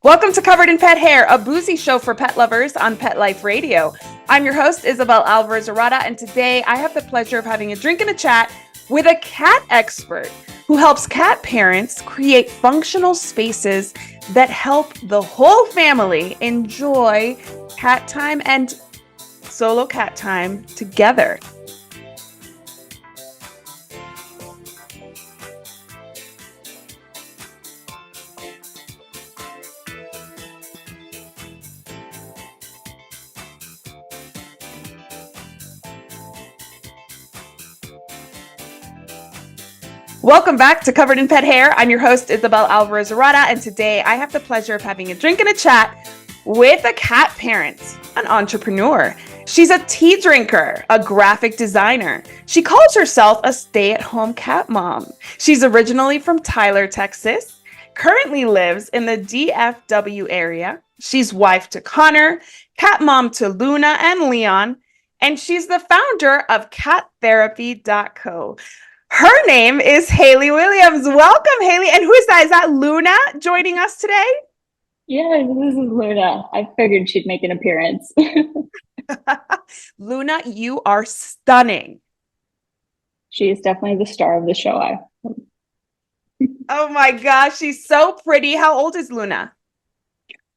Welcome to Covered in Pet Hair, a boozy show for pet lovers on Pet Life Radio. I'm your host, Isabel Alvarez Arata, and today I have the pleasure of having a drink and a chat with a cat expert who helps cat parents create functional spaces that help the whole family enjoy cat time and solo cat time together. Welcome back to Covered in Pet Hair. I'm your host, Isabel Alvarez Arata, and today I have the pleasure of having a drink and a chat with a cat parent, an entrepreneur. She's a tea drinker, a graphic designer. She calls herself a stay-at-home cat mom. She's originally from Tyler, Texas, currently lives in the DFW area. She's wife to Connor, cat mom to Luna and Leon, and she's the founder of cattherapy.co. Her name is Hayley Williams. Welcome, Hayley. And who is that? Is that Luna joining us today? Yeah, this is Luna. I figured she'd make an appearance. Luna, you are stunning. She is definitely the star of the show. Oh my gosh, she's so pretty. How old is Luna?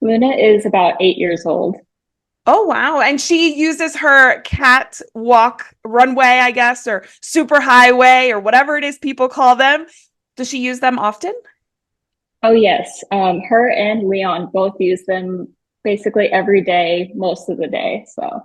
Luna is about 8 years old. Oh, wow. And she uses her cat walk runway, I guess, or Superhighway or whatever it is people call them. Does she use them often? Oh, yes. Her and Leon both use them basically every day, most of the day. So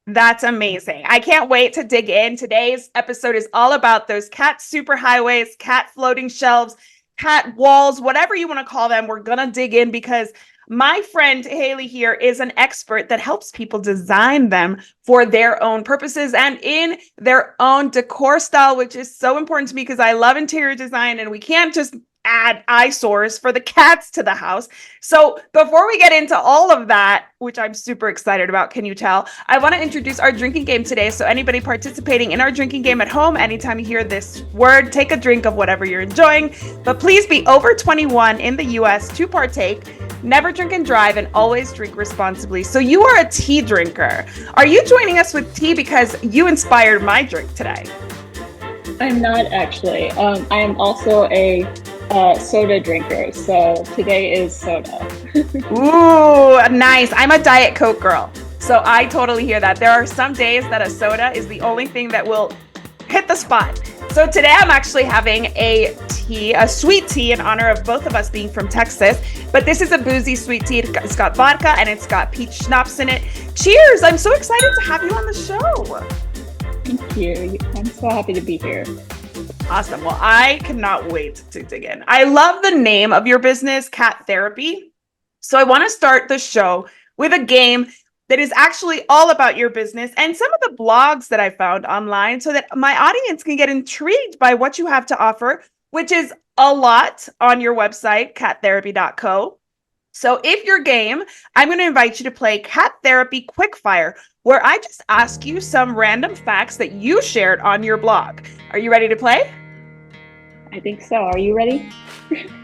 that's amazing. I can't wait to dig in. Today's episode is all about those cat superhighways, cat floating shelves, cat walls, whatever you want to call them. We're going to dig in because my friend Hayley here is an expert that helps people design them for their own purposes and in their own decor style, which is so important to me because I love interior design and we can't just add eyesores for the cats to the house. So before we get into all of that, which I'm super excited about, can you tell? I want to introduce our drinking game today. So anybody participating in our drinking game at home, anytime you hear this word, take a drink of whatever you're enjoying, but please be over 21 in the US to partake. Never drink and drive and always drink responsibly. So you are a tea drinker. Are you joining us with tea because you inspired my drink today? I'm not actually. I am also a soda drinker. So today is soda. Ooh, nice. I'm a Diet Coke girl. So I totally hear that. There are some days that a soda is the only thing that will hit the spot. So today I'm actually having a sweet tea in honor of both of us being from Texas. But this is a boozy sweet tea. It's got vodka and it's got peach schnapps in it. Cheers. I'm so excited to have you on the show. Thank you. I'm so happy to be here. Awesome. Well, I cannot wait to dig in. I love the name of your business, Cat Therapy. So I want to start the show with a game that is actually all about your business and some of the blogs that I found online so that my audience can get intrigued by what you have to offer, which is a lot on your website, cattherapy.co. So if you're game, I'm going to invite you to play Cat Therapy Quickfire, where I just ask you some random facts that you shared on your blog. Are you ready to play? I think so. Are you ready?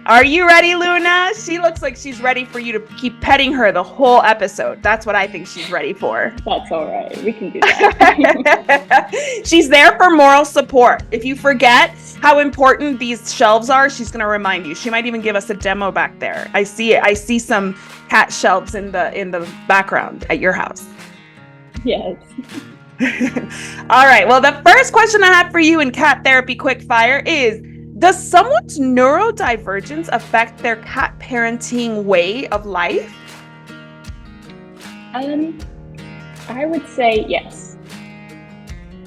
Are you ready, Luna? She looks like she's ready for you to keep petting her the whole episode. That's what I think she's ready for. That's all right. We can do that. She's there for moral support. If you forget how important these shelves are, she's going to remind you. She might even give us a demo back there. I see it. I see some cat shelves in the background at your house. Yes. All right. Well, the first question I have for you in Cat Therapy Quickfire is, does someone's neurodivergence affect their cat parenting way of life? I would say yes.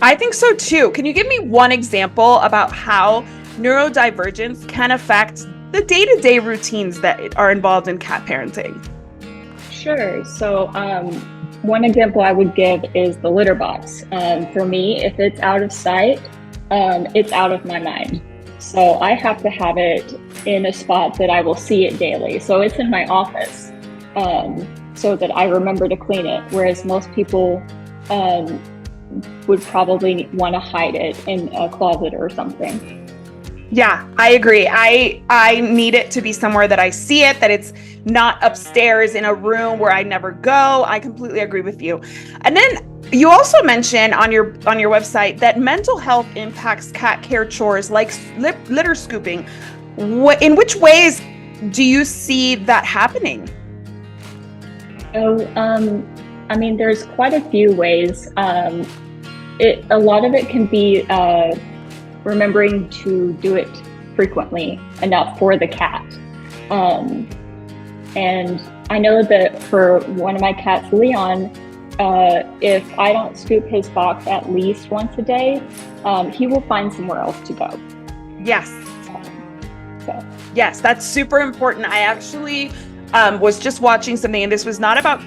I think so too. Can you give me one example about how neurodivergence can affect the day-to-day routines that are involved in cat parenting? Sure. So one example I would give is the litter box. For me, if it's out of sight, it's out of my mind. So I have to have it in a spot that I will see it daily. So it's in my office so that I remember to clean it. Whereas most people would probably want to hide it in a closet or something. Yeah, I agree. I need it to be somewhere that I see it, that it's not upstairs in a room where I never go. I completely agree with you. And then you also mentioned on your website that mental health impacts cat care chores like litter scooping. In which ways do you see that happening? So, I mean, there's quite a few ways. A lot of it can be remembering to do it frequently enough for the cat. And I know that for one of my cats, Leon, if I don't scoop his box at least once a day, he will find somewhere else to go. Yes. So. Yes, that's super important. I actually was just watching something, and this was not about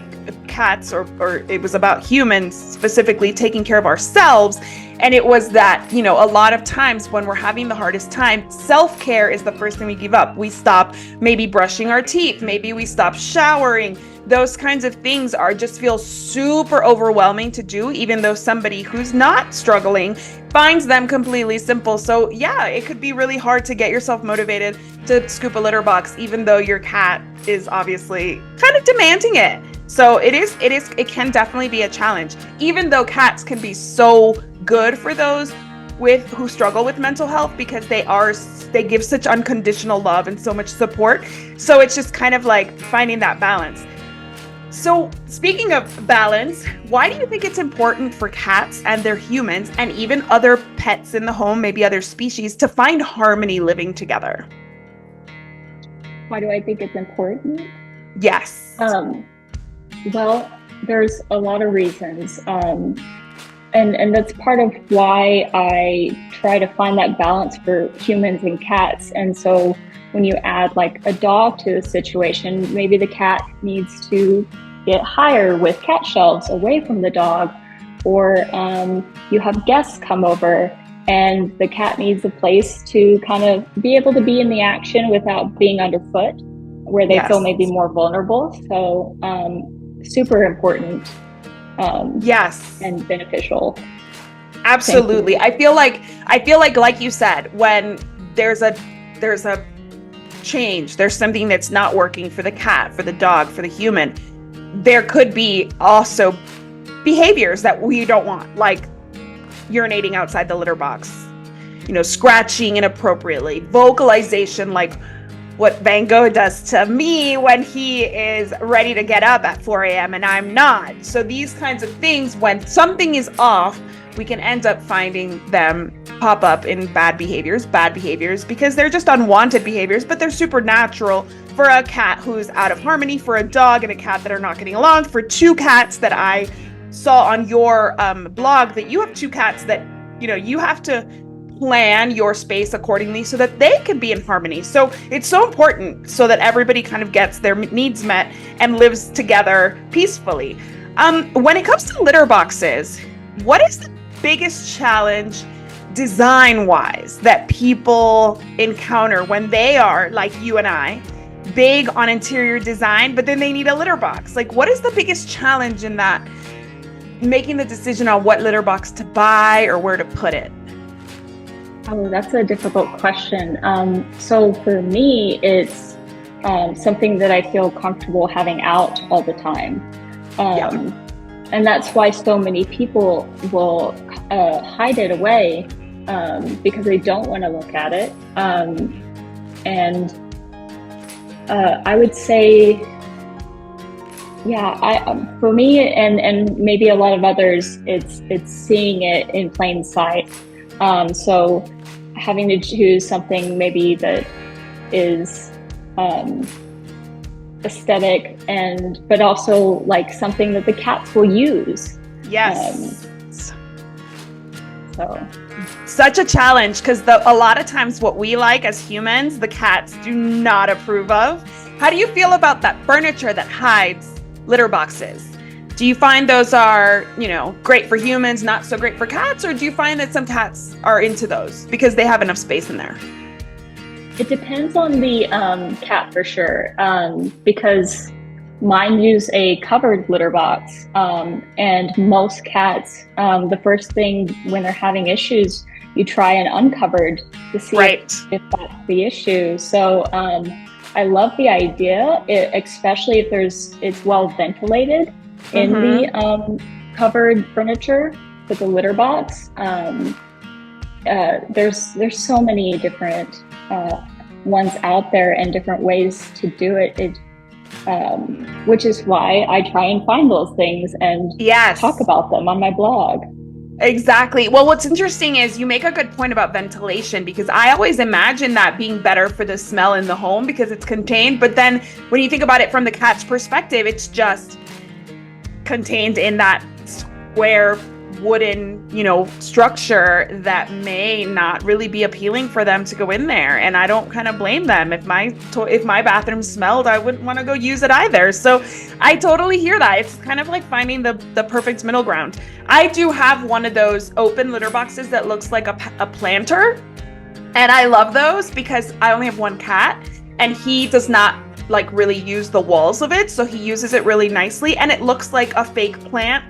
cats or it was about humans specifically taking care of ourselves. And it was that, a lot of times when we're having the hardest time, self-care is the first thing we give up. We stop maybe brushing our teeth, maybe we stop showering. Those kinds of things just feel super overwhelming to do, even though somebody who's not struggling finds them completely simple. So yeah, it could be really hard to get yourself motivated to scoop a litter box, even though your cat is obviously kind of demanding it. So it can definitely be a challenge, even though cats can be so good for those who struggle with mental health, because they give such unconditional love and so much support. So it's just kind of like finding that balance. So speaking of balance, why do you think it's important for cats and their humans and even other pets in the home, maybe other species, to find harmony living together? Why do I think it's important? Yes. Well, there's a lot of reasons. And that's part of why I try to find that balance for humans and cats. And so when you add like a dog to the situation, maybe the cat needs to get higher with cat shelves away from the dog, or you have guests come over and the cat needs a place to kind of be able to be in the action without being underfoot, where they feel maybe more vulnerable. So super important. Yes. And beneficial. Absolutely. I feel like you said, when there's a change, there's something that's not working for the cat, for the dog, for the human, there could be also behaviors that we don't want, like urinating outside the litter box, scratching inappropriately, vocalization, like what Van Gogh does to me when he is ready to get up at 4 a.m. and I'm not. So these kinds of things, when something is off, we can end up finding them pop up in bad behaviors because they're just unwanted behaviors, but they're supernatural for a cat who's out of harmony, for a dog and a cat that are not getting along, for two cats that I saw on your blog, that you have two cats that, you have to plan your space accordingly so that they can be in harmony. So it's so important so that everybody kind of gets their needs met and lives together peacefully. When it comes to litter boxes, what is the biggest challenge design-wise that people encounter when they are, like you and I, big on interior design, but then they need a litter box? Like, what is the biggest challenge in that, making the decision on what litter box to buy or where to put it? Oh, that's a difficult question. So for me, it's something that I feel comfortable having out all the time. And that's why so many people will hide it away because they don't want to look at it. And I would say, for me and maybe a lot of others, it's seeing it in plain sight. So having to choose something maybe that is aesthetic but also like something that the cats will use. Yes. So such a challenge, because a lot of times what we like as humans, the cats do not approve of. How do you feel about that furniture that hides litter boxes? Do you find those are, great for humans, not so great for cats? Or do you find that some cats are into those because they have enough space in there? It depends on the cat for sure, because mine use a covered litter box, and most cats, the first thing when they're having issues, you try an uncovered to see if that's the issue. So I love the idea, especially if it's well ventilated in the Mm-hmm. covered furniture with the litter box. There's so many different ones out there and different ways to do it. Which is why I try and find those things and talk Yes. about them on my blog. Exactly. Well, what's interesting is you make a good point about ventilation because I always imagine that being better for the smell in the home because it's contained. But then when you think about it from the cat's perspective, it's just contained in that square wooden, structure that may not really be appealing for them to go in there. And I don't kind of blame them. If my bathroom smelled, I wouldn't want to go use it either. So I totally hear that. It's kind of like finding the perfect middle ground. I do have one of those open litter boxes that looks like a planter. And I love those because I only have one cat and he does not like really use the walls of it. So he uses it really nicely and it looks like a fake plant.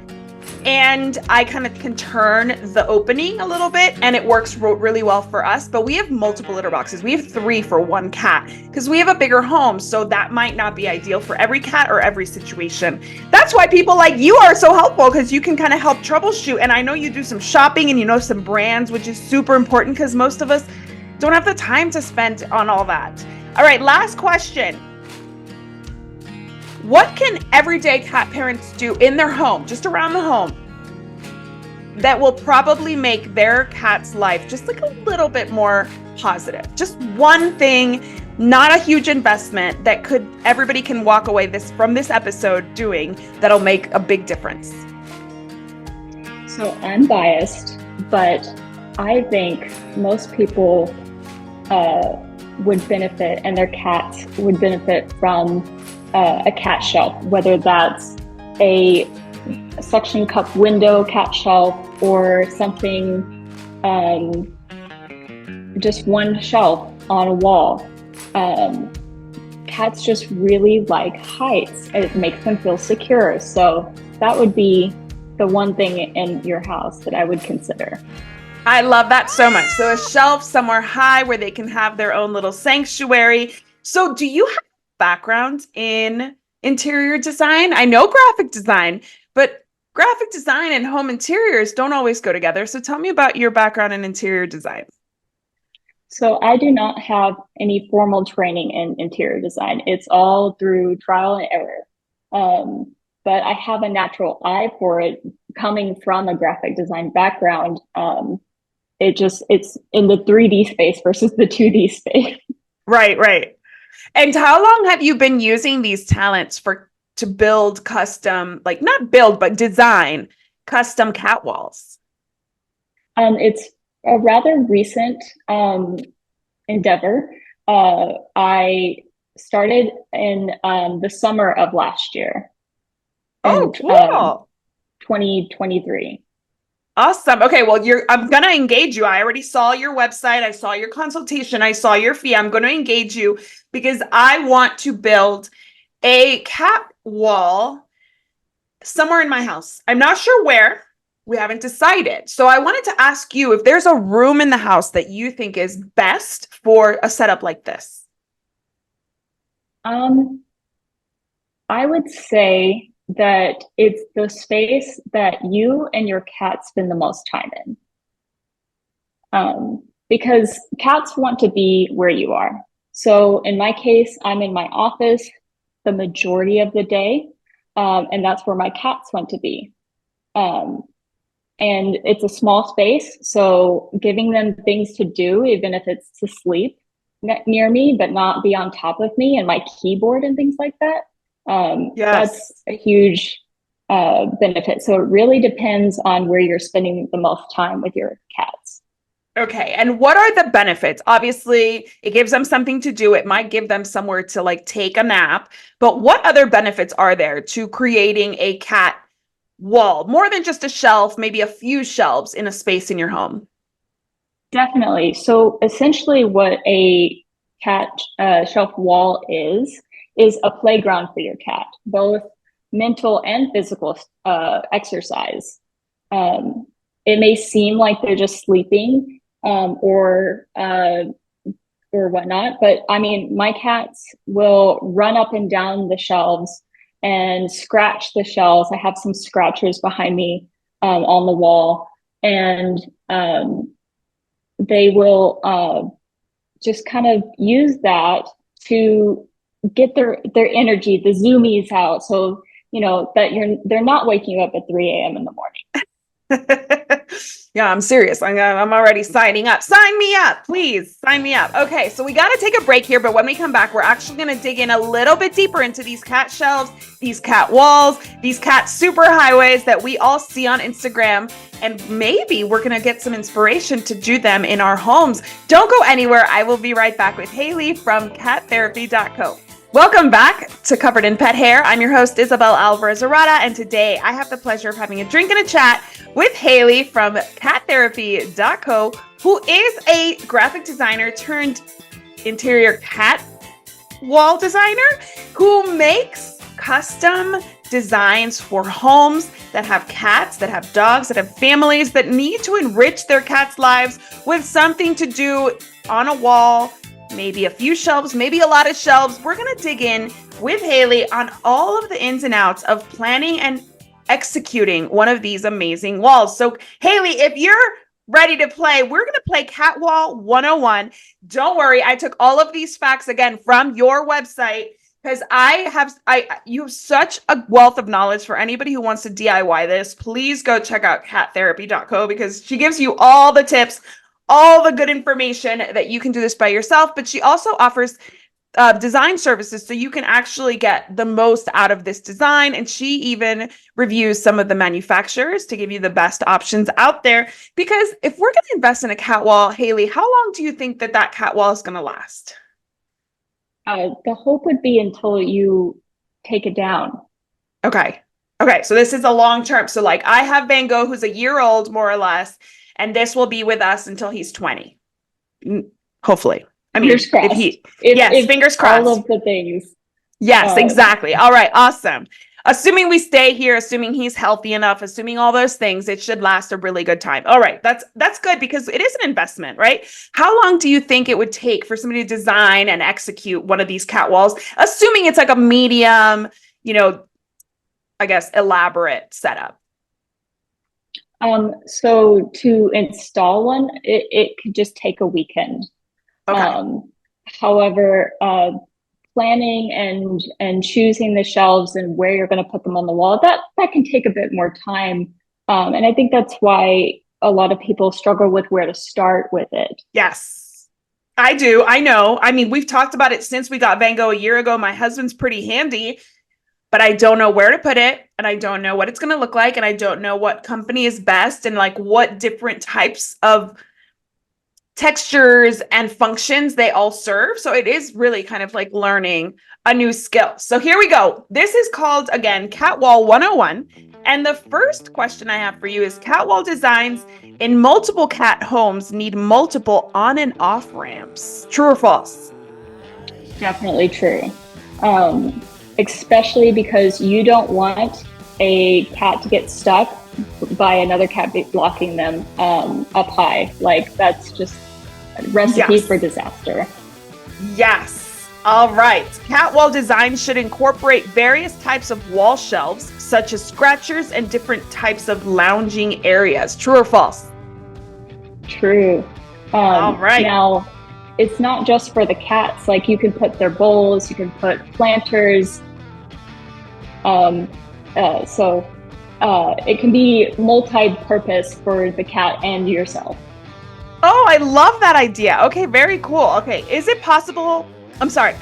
And I kind of can turn the opening a little bit and it works really well for us. But we have multiple litter boxes. We have 3 for one cat because we have a bigger home. So that might not be ideal for every cat or every situation. That's why people like you are so helpful because you can kind of help troubleshoot. And I know you do some shopping and you know some brands, which is super important because most of us don't have the time to spend on all that. All right, last question. What can everyday cat parents do in their home, just around the home, that will probably make their cat's life just like a little bit more positive? Just one thing, not a huge investment that everybody can walk away from this episode doing that'll make a big difference. So I'm biased, but I think most people would benefit and their cats would benefit from a cat shelf, whether that's a suction cup window cat shelf or something, just one shelf on a wall. Cats just really like heights. It makes them feel secure. So that would be the one thing in your house that I would consider. I love that so much. So a shelf somewhere high where they can have their own little sanctuary. So do you have background in interior design? I know graphic design, but graphic design and home interiors don't always go together. So tell me about your background in interior design. So I do not have any formal training in interior design. It's all through trial and error. But I have a natural eye for it coming from a graphic design background. It's in the 3D space versus the 2D space. Right, right. And how long have you been using these talents to build custom, like not build, but design custom cat walls? It's a rather recent endeavor. I started in the summer of last year, Oh, in cool. 2023. Awesome. Okay, well, I'm gonna engage you. I already saw your website, I saw your consultation, I saw your fee. I'm gonna engage you because I want to build a cat wall somewhere in my house. I'm not sure where. We haven't decided. So I wanted to ask you if there's a room in the house that you think is best for a setup like this. I would say that it's the space that you and your cat spend the most time in. Because cats want to be where you are. So in my case, I'm in my office the majority of the day, and that's where my cats want to be. Um, and it's a small space, so giving them things to do, even if it's to sleep near me, but not be on top of me and my keyboard and things like that. That's Yes. a huge benefit. So it really depends on where you're spending the most time with your cats. Okay. And what are the benefits? Obviously, it gives them something to do. It might give them somewhere to like take a nap. But what other benefits are there to creating a cat wall? More than just a shelf, maybe a few shelves in a space in your home. Definitely. So essentially, what a cat shelf wall is a playground for your cat, both mental and physical exercise. Um, it may seem like they're just sleeping or or whatnot. But I mean, my cats will run up and down the shelves and scratch the shelves. I have some scratchers behind me on the wall, and they will just kind of use that to get their energy, the zoomies out. So, you know, that they're not waking up at 3 a.m. in the morning. Yeah, I'm serious. I'm already signing up. Sign me up, please. Sign me up. Okay, so we got to take a break here, but when we come back, we're actually going to dig in a little bit deeper into these cat shelves, these cat walls, these cat superhighways that we all see on Instagram, and maybe we're going to get some inspiration to do them in our homes. Don't go anywhere. I will be right back with Hayley from cattherapy.co. Welcome back to Covered in Pet Hair. I'm your host, Isabel Alvarez Arata, and today I have the pleasure of having a drink and a chat with Hayley from cattherapy.co, who is a graphic designer turned interior cat wall designer who makes custom designs for homes that have cats, that have dogs, that have families that need to enrich their cats' lives with something to do on a wall. Maybe a few shelves, maybe a lot of shelves. We're going to dig in with Hayley on all of the ins and outs of planning and executing one of these amazing walls. So Hayley, if you're ready to play, we're going to play Cat Wall 101. Don't worry, I took all of these facts again from your website because you have such a wealth of knowledge. For anybody who wants to DIY this, please go check out cattherapy.co because she gives you all the tips, all the good information that you can do this by yourself, but she also offers design services so you can actually get the most out of this design. And she even reviews some of the manufacturers to give you the best options out there. Because if we're going to invest in a cat wall, Hayley, how long do you think that cat wall is going to last? The hope would be until you take it down. Okay. So this is a long term. So like I have Van Gogh, who's a year old, more or less, and this will be with us until he's 20. Hopefully. I mean, fingers crossed. Fingers crossed. All of the things. Yes, exactly. All right. Awesome. Assuming we stay here, assuming he's healthy enough, assuming all those things, it should last a really good time. All right. That's good because it is an investment, right? How long do you think it would take for somebody to design and execute one of these cat walls, assuming it's like a medium, I guess, elaborate setup? So to install one, it could just take a weekend. Okay. However, planning and choosing the shelves and where you're going to put them on the wall, that can take a bit more time. And I think that's why a lot of people struggle with where to start with it. Yes, I do. I know. I mean, we've talked about it since we got Van Gogh a year ago. My husband's pretty handy, but I don't know where to put it, and I don't know what it's going to look like, and I don't know what company is best and like what different types of textures and functions they all serve. So it is really kind of like learning a new skill. So here we go. This is called, again, Cat Wall 101. And the first question I have for you is, cat wall designs in multiple cat homes need multiple on and off ramps. True or false? Definitely true. Especially because you don't want a cat to get stuck by another cat blocking them up high. Like that's just a recipe for disaster. Yes. All right. Cat wall design should incorporate various types of wall shelves, such as scratchers and different types of lounging areas. True or false? True. All right. Now, it's not just for the cats. Like you can put their bowls, you can put planters. So it can be multi-purpose for the cat and yourself. Oh, I love that idea. Okay, very cool. Okay, is it possible? I'm sorry.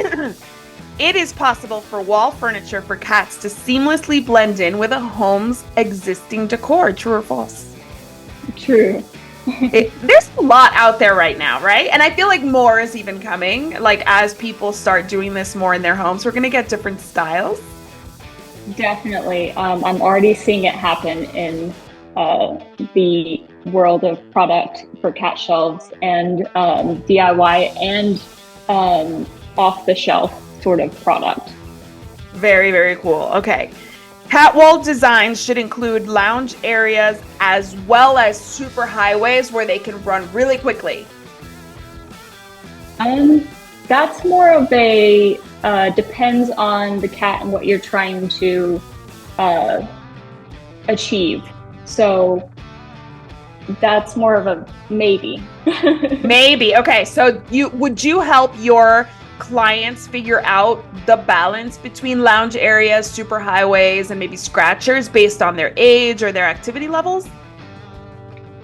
It is possible for wall furniture for cats to seamlessly blend in with a home's existing decor. True or false? True. There's a lot out there right now, right? And I feel like more is even coming. Like as people start doing this more in their homes, we're going to get different styles. Definitely. I'm already seeing it happen in the world of product for cat shelves and DIY and off the shelf sort of product. Very, very cool. Okay. Cat wall designs should include lounge areas as well as superhighways where they can run really quickly. Um, that's more of a depends on the cat and what you're trying to uh, achieve. So that's more of a maybe. Maybe. Okay. So would you help your clients figure out the balance between lounge areas, superhighways, and maybe scratchers based on their age or their activity levels?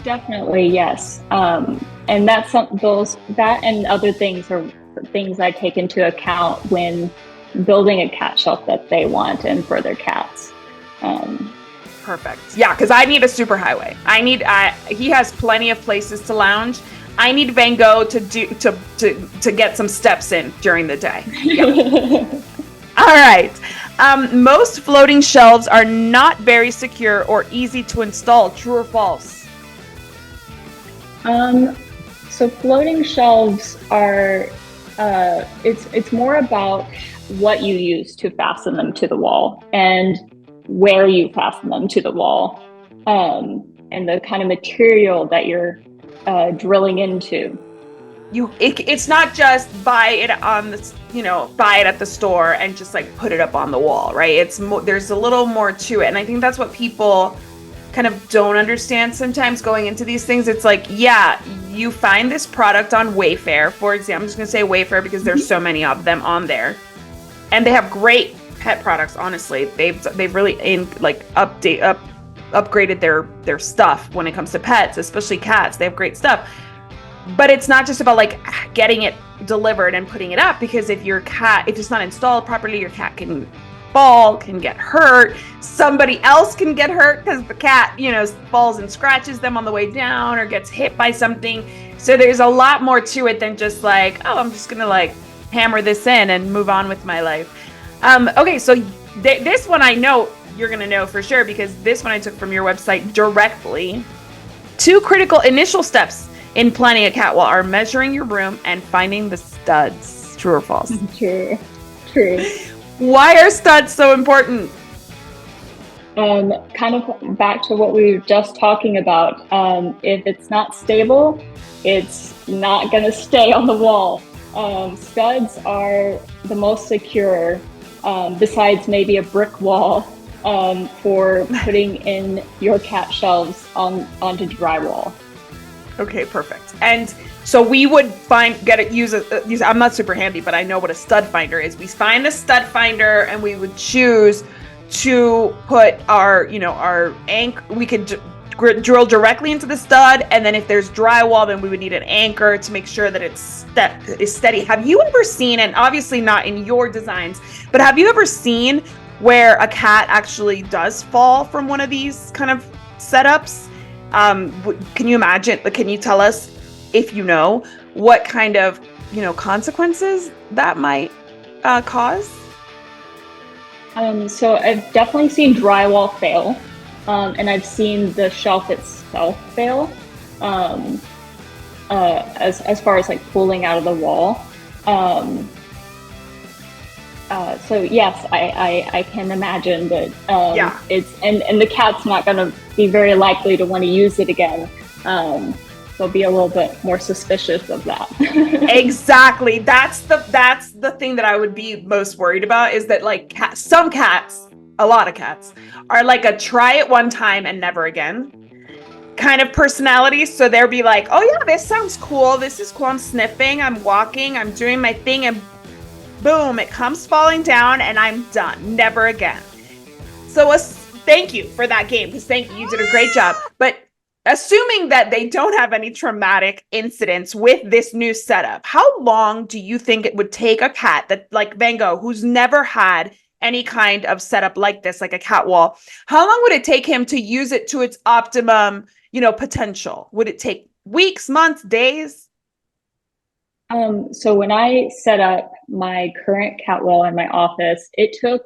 Definitely, yes. And that's that and other things are things I take into account when building a cat shelf that they want and for their cats. Um, Perfect. Yeah, because I need a superhighway. He has plenty of places to lounge. I need Van Gogh to get some steps in during the day. Yeah. All right. Most floating shelves are not very secure or easy to install. True or false? um, so floating shelves are it's more about what you use to fasten them to the wall and where you fasten them to the wall, and the kind of material that you're drilling into. It's not just buy it on the buy it at the store and just like put it up on the wall, right? There's a little more to it, and I think that's what people kind of don't understand sometimes going into these things. It's like, yeah, you find this product on Wayfair, for example. I'm just gonna say Wayfair because there's so many of them on there, and they have great pet products. Honestly, they've really upgraded their stuff when it comes to pets, especially cats. They have great stuff. But it's not just about like getting it delivered and putting it up, because if it's not installed properly, your cat can fall, can get hurt. Somebody else can get hurt because the cat, falls and scratches them on the way down or gets hit by something. So there's a lot more to it than just like, oh, I'm just going to like hammer this in and move on with my life. Okay, so this one I know you're going to know for sure, because this one I took from your website directly. 2 critical initial steps in planning a cat wall are measuring your room and finding the studs. True or false? True. Why are studs so important? Kind of back to what we were just talking about. If it's not stable, it's not going to stay on the wall. Studs are the most secure, besides maybe a brick wall, for putting in your cat shelves onto drywall. Okay, perfect. And so we would use I'm not super handy, but I know what a stud finder is. We find a stud finder and we would choose to put our anchor. We could drill directly into the stud, and then if there's drywall, then we would need an anchor to make sure that it's steady. Have you ever seen, and obviously not in your designs, but have you ever seen where a cat actually does fall from one of these kind of setups? Can you imagine? Can you tell us, if you know, what kind of consequences that might cause? So I've definitely seen drywall fail, and I've seen the shelf itself fail, as far as like pulling out of the wall. So yes, I can imagine that. Yeah. It's and the cat's not going to be very likely to want to use it again. They'll be a little bit more suspicious of that. Exactly. That's the thing that I would be most worried about, is that like some cats, a lot of cats, are like a try it one time and never again kind of personality. So they'll be like, oh yeah, this sounds cool. This is cool. I'm sniffing, I'm walking, I'm doing my thing, and boom, it comes falling down and I'm done. Never again. So thank you for that game, because thank you. You did a great job. But assuming that they don't have any traumatic incidents with this new setup, how long do you think it would take a cat that like Van Gogh, who's never had any kind of setup like this, like a cat wall, how long would it take him to use it to its optimum, potential? Would it take weeks, months, days? So when I set up my current cat wall in my office, it took,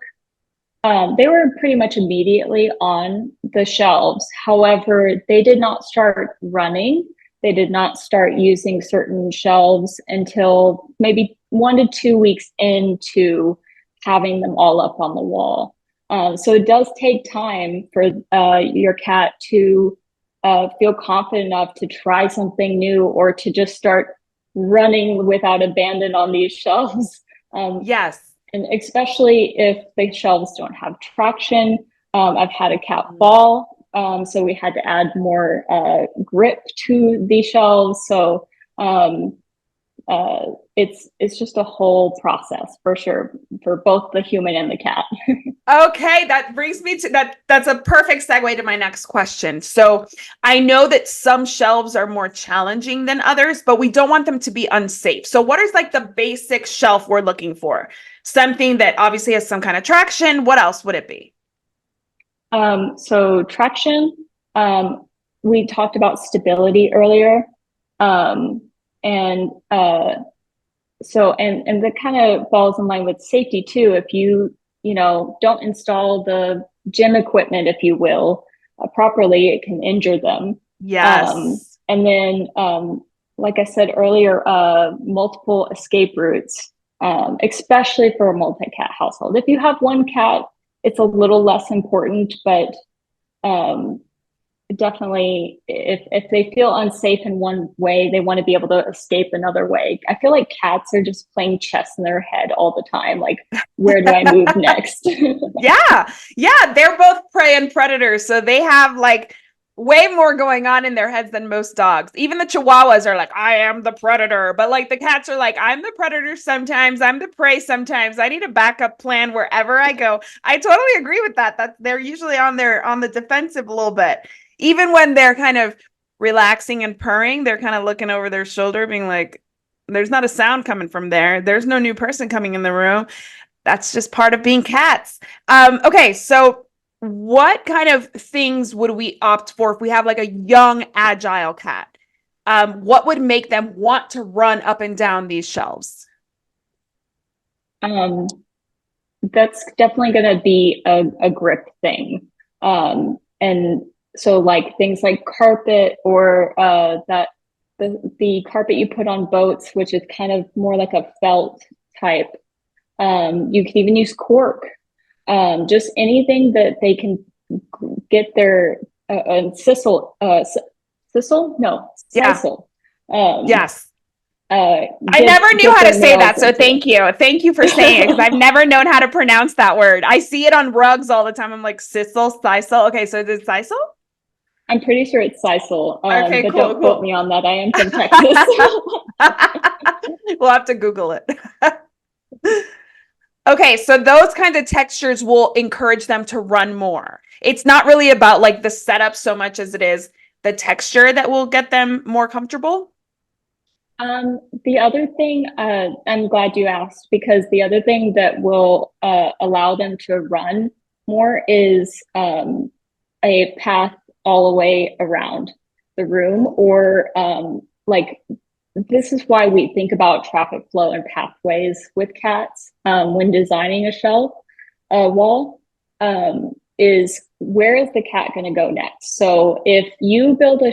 they were pretty much immediately on the shelves. However, they did not start running. They did not start using certain shelves until maybe 1 to 2 weeks into having them all up on the wall. So it does take time for your cat to feel confident enough to try something new, or to just start running without abandon on these shelves. Yes. And especially if the shelves don't have traction. I've had a cat Mm. fall, so we had to add more grip to the shelves. So um, it's just a whole process for sure for both the human and the cat. Okay, that brings me to that. That's a perfect segue to my next question. So I know that some shelves are more challenging than others, but we don't want them to be unsafe. So what is like the basic shelf we're looking for? Something that obviously has some kind of traction. What else would it be? So traction, we talked about stability earlier. Um, and and that kind of falls in line with safety too. If you don't install the gym equipment, if you will, properly, it can injure them. Yes. And then, like I said earlier, multiple escape routes, especially for a multi-cat household. If you have one cat, it's a little less important, but um, definitely if they feel unsafe in one way, they want to be able to escape another way. I feel like cats are just playing chess in their head all the time, like, where do I move next? Yeah. Yeah. They're both prey and predators. So they have like way more going on in their heads than most dogs. Even the chihuahuas are like, I am the predator. But like the cats are like, I'm the predator sometimes. I'm the prey sometimes. I need a backup plan wherever I go. I totally agree with that. That they're usually on the defensive a little bit. Even when they're kind of relaxing and purring, they're kind of looking over their shoulder, being like, there's not a sound coming from there. There's no new person coming in the room. That's just part of being cats. Okay, so what kind of things would we opt for if we have like a young, agile cat? What would make them want to run up and down these shelves? um, that's definitely going to be a grip thing. And so like things like carpet or that the carpet you put on boats, which is kind of more like a felt type. You can even use cork. Just anything that they can get their sisal, sisal? No, Yeah, sisal. Um, yes. I get never knew get how to their say nails that, so into. thank you. Thank you for saying it because I've never known how to pronounce that word. I see it on rugs all the time. I'm like, sisal, sisal. Okay, so is it sisal? I'm pretty sure it's sisal, Okay, but cool, don't quote cool. me on that. I am from Texas. We'll have to Google it. Okay, so those kinds of textures will encourage them to run more. It's not really about like the setup so much as it is the texture that will get them more comfortable. The other thing, I'm glad you asked because the other thing that will allow them to run more is a path all the way around the room, or like this is why we think about traffic flow and pathways with cats when designing a shelf, a wall. Is where is the cat going to go next? So if you build a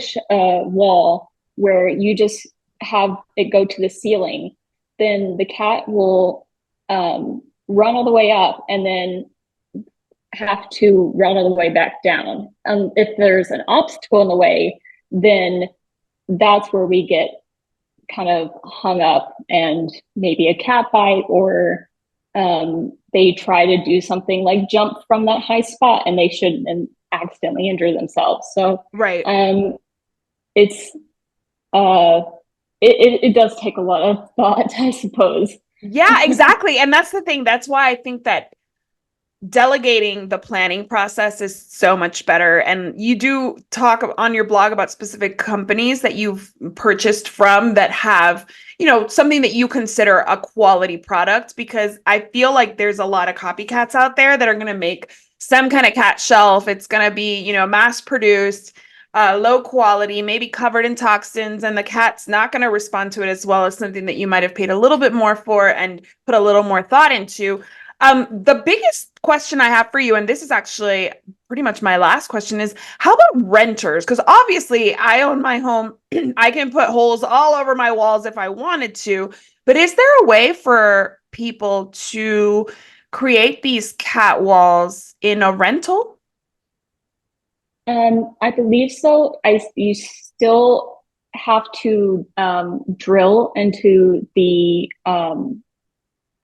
wall where you just have it go to the ceiling, then the cat will run all the way up and then have to run all the way back down. If there's an obstacle in the way, then that's where we get kind of hung up and maybe a cat bite, or they try to do something like jump from that high spot and they shouldn't and accidentally injure themselves. So Right. it's uh it does take a lot of thought, I suppose. Yeah, exactly. And that's the thing. That's why I think that delegating the planning process is so much better. And you do talk on your blog about specific companies that you've purchased from that have, something that you consider a quality product, because I feel like there's a lot of copycats out there that are going to make some kind of cat shelf. It's going to be, mass produced, low quality, maybe covered in toxins, and the cat's not going to respond to it as well as something that you might have paid a little bit more for and put a little more thought into. The biggest question I have for you, and this is actually pretty much my last question, is how about renters? Because obviously I own my home. I can put holes all over my walls if I wanted to, but is there a way for people to create these cat walls in a rental? I believe so. You still have to drill into the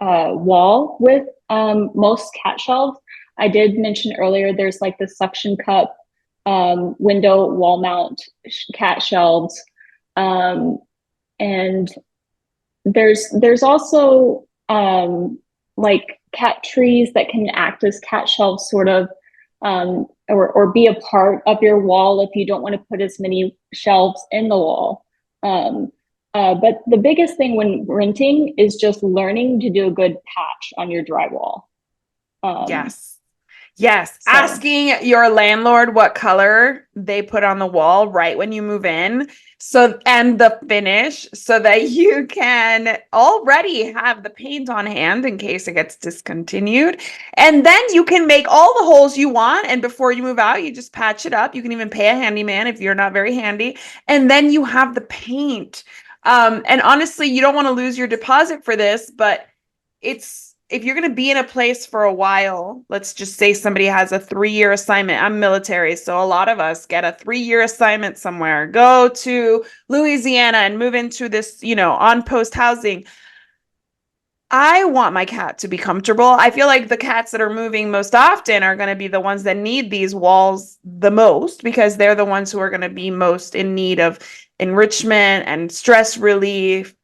wall with most cat shelves. I did mention earlier there's like the suction cup window wall mount cat shelves. Um, and there's also like cat trees that can act as cat shelves sort of or be a part of your wall if you don't want to put as many shelves in the wall. Um, but the biggest thing when renting is just learning to do a good patch on your drywall. Um, Yes. Yes, so asking your landlord what color they put on the wall right when you move in. So, and the finish so that you can already have the paint on hand in case it gets discontinued. And then you can make all the holes you want. And before you move out, you just patch it up. You can even pay a handyman if you're not very handy. And then you have the paint. And honestly, you don't want to lose your deposit for this, but it's if you're going to be in a place for a while, let's just say somebody has a 3-year assignment. I'm military, so a lot of us get a 3-year assignment somewhere, go to Louisiana and move into this, on post housing. I want my cat to be comfortable. I feel like the cats that are moving most often are going to be the ones that need these walls the most because they're the ones who are going to be most in need of enrichment and stress relief.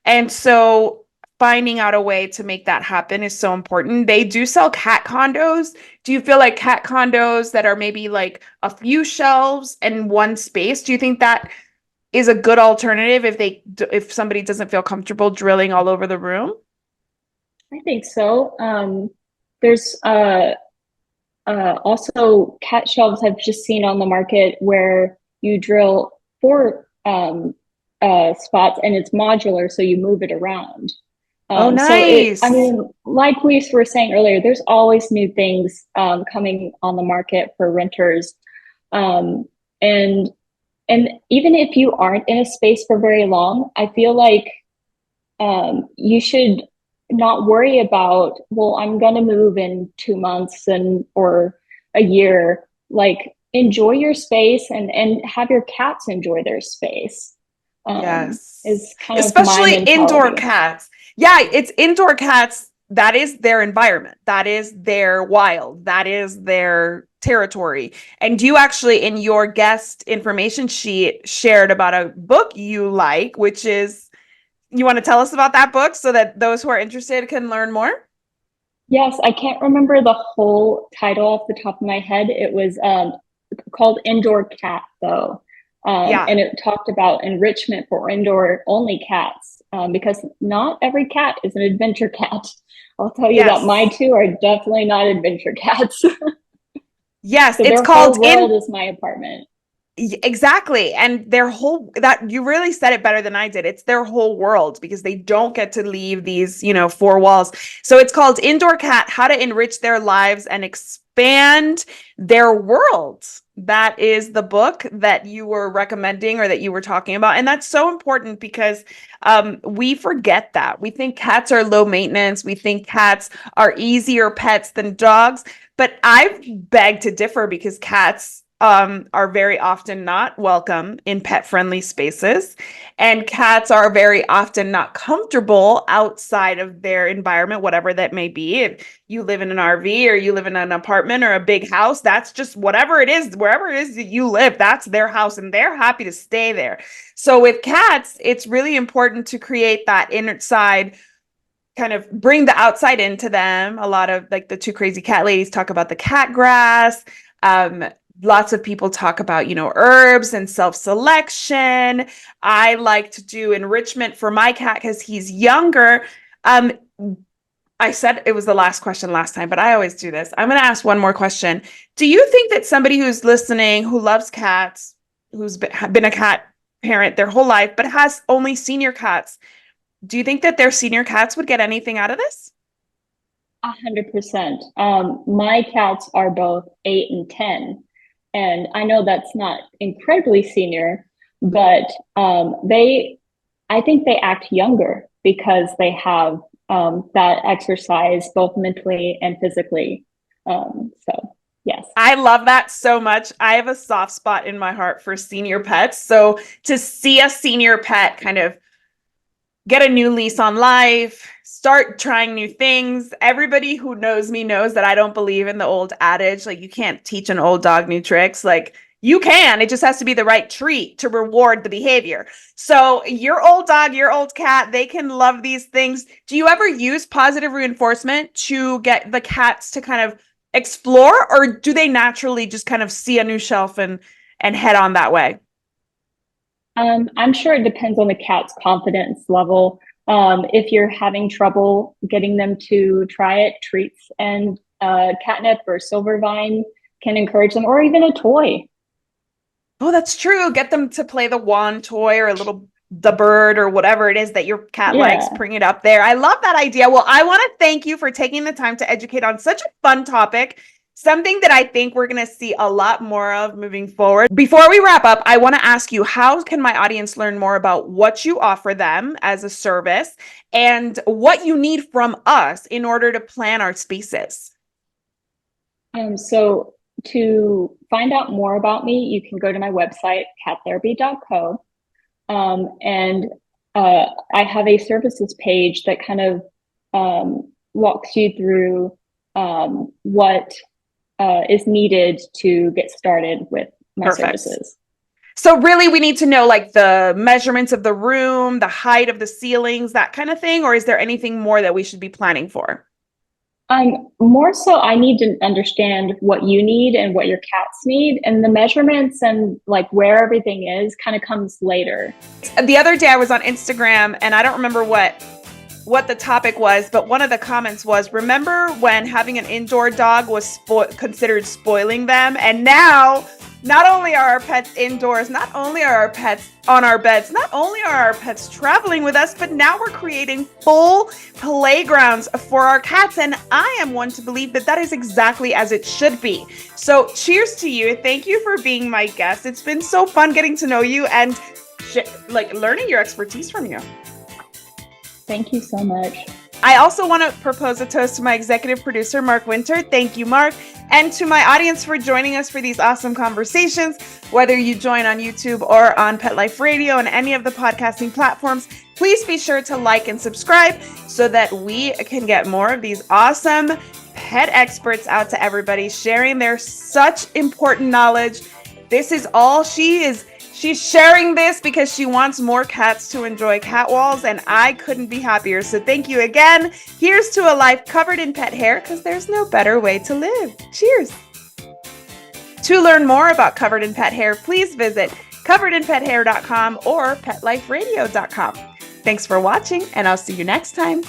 And so finding out a way to make that happen is so important. They do sell cat condos. Do you feel like cat condos that are maybe like a few shelves and one space? Do you think that is a good alternative if somebody doesn't feel comfortable drilling all over the room? I think so. There's also cat shelves I've just seen on the market where you drill four spots and it's modular, so you move it around. Oh, I nice. mean, like we were saying earlier, there's always new things coming on the market for renters. Um, and even if you aren't in a space for very long, I feel like you should not worry about, well, I'm going to move in 2 months or a year. Like, enjoy your space and have your cats enjoy their space. Yes. Is kind of my Especially indoor mentality. cats. Yeah, it's indoor cats. That is their environment. That is their wild. That is their territory. And you actually, in your guest information sheet, shared about a book you like, which is, you want to tell us about that book so that those who are interested can learn more? Yes, I can't remember the whole title off the top of my head. It was called Indoor Cat, though. Yeah. And it talked about enrichment for indoor only cats because not every cat is an adventure cat. I'll tell you that my Yes. two are definitely not adventure cats. Yes. So It's their called whole world is my apartment. Exactly. And their whole that you really said it better than I did. It's their whole world because they don't get to leave these, 4 walls. So it's called Indoor Cat: How to Enrich Their Lives and Expand Their World. That is the book that you were recommending or that you were talking about. And that's so important because we forget that. We think cats are low maintenance. We think cats are easier pets than dogs. But I beg to differ because cats are very often not welcome in pet friendly spaces. And cats are very often not comfortable outside of their environment, whatever that may be. If you live in an RV or you live in an apartment or a big house, that's just whatever it is, wherever it is that you live, that's their house and they're happy to stay there. So with cats, it's really important to create that inside kind of bring the outside into them. A lot of like the two crazy cat ladies talk about the cat grass. Um, Lots of people talk about, herbs and self-selection. I like to do enrichment for my cat because he's younger. Um, I said it was the last question last time, but I always do this. I'm going to ask one more question. Do you think that somebody who's listening, who loves cats, who's been a cat parent their whole life, but has only senior cats, do you think that their senior cats would get anything out of this? 100%. My cats are both 8 and 10. And I know that's not incredibly senior, but I think they act younger because they have that exercise both mentally and physically. So, yes. I love that so much. I have a soft spot in my heart for senior pets. So to see a senior pet kind of get a new lease on life, start trying new things. Everybody who knows me knows that I don't believe in the old adage, like you can't teach an old dog new tricks. Like you can, it just has to be the right treat to reward the behavior. So your old dog, your old cat, they can love these things. Do you ever use positive reinforcement to get the cats to kind of explore, or do they naturally just kind of see a new shelf and head on that way? I'm sure it depends on the cat's confidence level. If you're having trouble getting them to try it, treats and catnip or silver vine can encourage them, or even a toy. Oh, that's true. Get them to play the wand toy or a little the bird or whatever it is that your cat likes. Yeah. Bring it up there. I love that idea. Well, I want to thank you for taking the time to educate on such a fun topic. Something that I think we're going to see a lot more of moving forward. Before we wrap up, I want to ask you, how can my audience learn more about what you offer them as a service and what you need from us in order to plan our spaces? So to find out more about me, you can go to my website, cattherapy.co. And I have a services page that kind of walks you through what is needed to get started with my services. So really we need to know like the measurements of the room, the height of the ceilings, that kind of thing, or is there anything more that we should be planning for? More so I need to understand what you need and what your cats need, and the measurements and like where everything is kind of comes later. The other day I was on Instagram and I don't remember what the topic was, but one of the comments was, remember when having an indoor dog was considered spoiling them? And now, not only are our pets indoors, not only are our pets on our beds, not only are our pets traveling with us, but now we're creating full playgrounds for our cats. And I am one to believe that that is exactly as it should be. So cheers to you. Thank you for being my guest. It's been so fun getting to know you and like learning your expertise from you. Thank you so much. I also want to propose a toast to my executive producer, Mark Winter. Thank you, Mark. And to my audience for joining us for these awesome conversations. Whether you join on YouTube or on Pet Life Radio and any of the podcasting platforms, please be sure to like and subscribe so that we can get more of these awesome pet experts out to everybody, sharing their such important knowledge. This is all She's sharing this because she wants more cats to enjoy cat walls, and I couldn't be happier. So thank you again. Here's to a life covered in pet hair, because there's no better way to live. Cheers. To learn more about Covered in Pet Hair, please visit coveredinpethair.com or petliferadio.com. Thanks for watching, and I'll see you next time.